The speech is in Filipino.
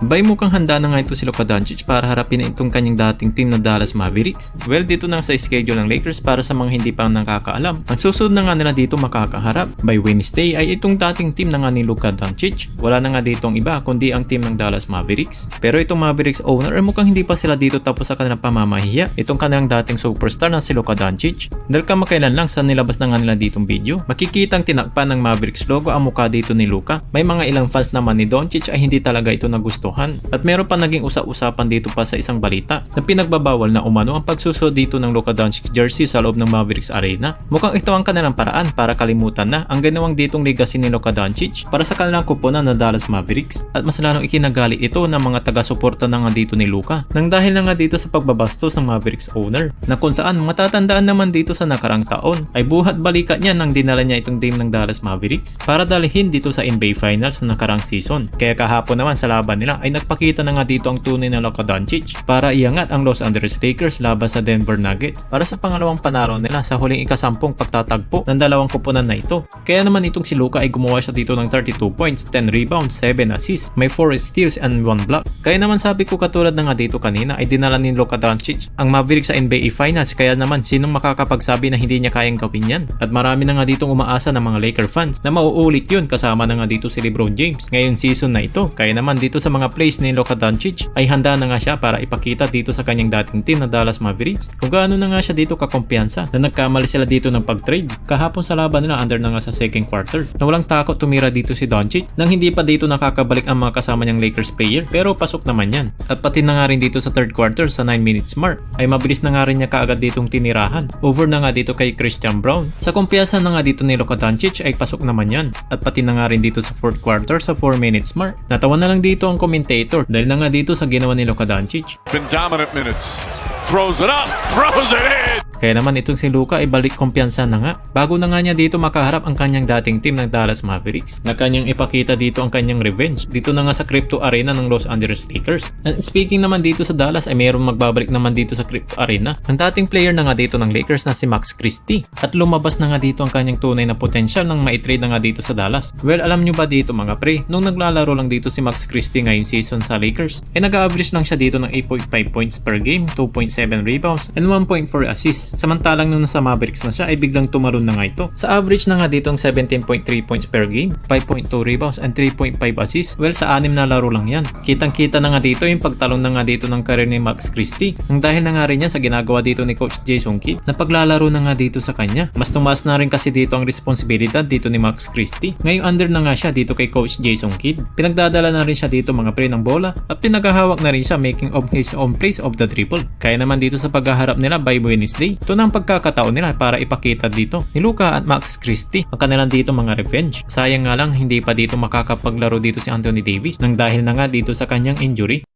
Bay mukhang handa na nga ito si Luka Doncic para harapin na itong kanyang dating team na Dallas Mavericks. Well, dito na sa schedule ng Lakers para sa mga hindi pa nakakaalam. Ang susunod na nga nila dito makakaharap by Wednesday ay itong dating team na nga ni Luka Doncic. Wala na nga dito ang iba kundi ang team ng Dallas Mavericks. Pero itong Mavericks owner ay mukhang hindi pa sila dito tapos sa kanilang pamamahiya. Itong kanilang dating superstar na si Luka Doncic. Dahil kamakailan lang sa nilabas na nga nila ditong video, makikitang tinakpan ng Mavericks logo ang mukha dito ni Luka. May mga ilang fans naman ni Doncic ay hindi talaga ito nagustuhan. At meron pa naging usap-usapan dito pa sa isang balita na pinagbabawal na umano ang pagsusuot dito ng Luka Doncic jersey sa loob ng Mavericks Arena. Mukhang ito ang kanilang paraan para kalimutan na ang ginawang ditong legacy ni Luka Doncic para sa kanilang kuponan na Dallas Mavericks, at mas lalong ikinagali ito ng mga taga-suporta na nga dito ni Luka nang dahil na nga dito sa pagbabastos ng Mavericks owner, na kung saan matatandaan naman dito sa nakarang taon ay buhat balikat niya nang dinala niya itong team ng Dallas Mavericks para dalhin dito sa NBA Finals na nakarang season. Kaya kahapon naman sa laban nila ay nagpakita na nga dito ang tunay na Luka Doncic para iangat ang Los Angeles Lakers laban sa Denver Nuggets para sa pangalawang panalo nila sa huling ikasampung pagtatagpo ng dalawang kuponan na ito. Kaya naman itong si Luka ay gumawa siya dito ng 32 points, 10 rebounds, 7 assists, may 4 steals and 1 block. Kaya naman sabi ko katulad na nga dito kanina ay dinala ni Luka Doncic ang Mavericks sa NBA Finals, kaya naman sinong makakapagsabi na hindi niya kayang gawin yan? At marami na nga ditong umaasa ng mga Laker fans na mauulit yun kasama na nga dito si LeBron James ngayong season na ito. Kaya naman dito sa mga plays ni Luka Doncic ay handa na nga siya para ipakita dito sa kanyang dating team na Dallas Mavericks kung gaano na nga siya dito kakumpiyansa na nagkamali sila dito ng pag-trade kahapon sa laban nila under na nga sa second quarter na walang takot tumira dito si Doncic nang hindi pa dito nakakabalik ang mga kasama niyang Lakers player, pero pasok naman yan. At pati na nga rin dito sa third quarter sa 9 minutes mark ay mabilis na nga rin niya kaagad ditong tinirahan over na nga dito kay Christian Braun. Sa kumpiyansa na nga dito ni Luka Doncic ay pasok naman yan. At pati na nga rin dito sa fourth quarter sa 4 minutes mark, natawa na lang dito ang commentator dahil na nga dito sa ginawa ni Luka Doncic. Dominant minutes. Throws it up, throws it in. Kaya naman itong si Luka ay balik kumpiyansa na nga bago na nga niya dito makaharap ang kanyang dating team ng Dallas Mavericks na kanyang ipakita dito ang kanyang revenge dito na nga sa Crypto Arena ng Los Angeles Lakers. And speaking naman dito sa Dallas ay mayroong magbabalik naman dito sa Crypto Arena ang dating player na nga dito ng Lakers na si Max Christie, at lumabas na nga dito ang kanyang tunay na potensyal nang maitrade na nga dito sa Dallas. Well, alam nyo ba dito mga pre, nung naglalaro lang dito si Max Christie ngayong season sa Lakers ay nag-average lang siya dito ng 8.5 points per game, 2.7 rebounds and 1.4 assists. Samantalang nung nasa Mavericks na siya ay biglang tumalon na nga ito. Sa average na nga dito ang 17.3 points per game, 5.2 rebounds and 3.5 assists. Well, sa 6 na laro lang yan. Kitang-kita na nga dito yung pagtalon na nga dito ng career ni Max Christie. Nang dahil na nga rin yan sa ginagawa dito ni Coach Jason Kidd na paglalaro na nga dito sa kanya. Mas tumaas na rin kasi dito ang responsibilidad dito ni Max Christie. Ngayong under na nga siya dito kay Coach Jason Kidd. Pinagdadala na rin siya dito mga pre ng bola at pinaghahawak na rin siya making of his own plays of the dribble. Kaya naman dito sa paghaharap nila by Wednesday, ito na ang pagkakataon nila para ipakita dito ni Luka at Max Christie ang kanilang dito mga revenge. Sayang nga lang hindi pa dito makakapaglaro dito si Anthony Davis nang dahil na nga dito sa kanyang injury.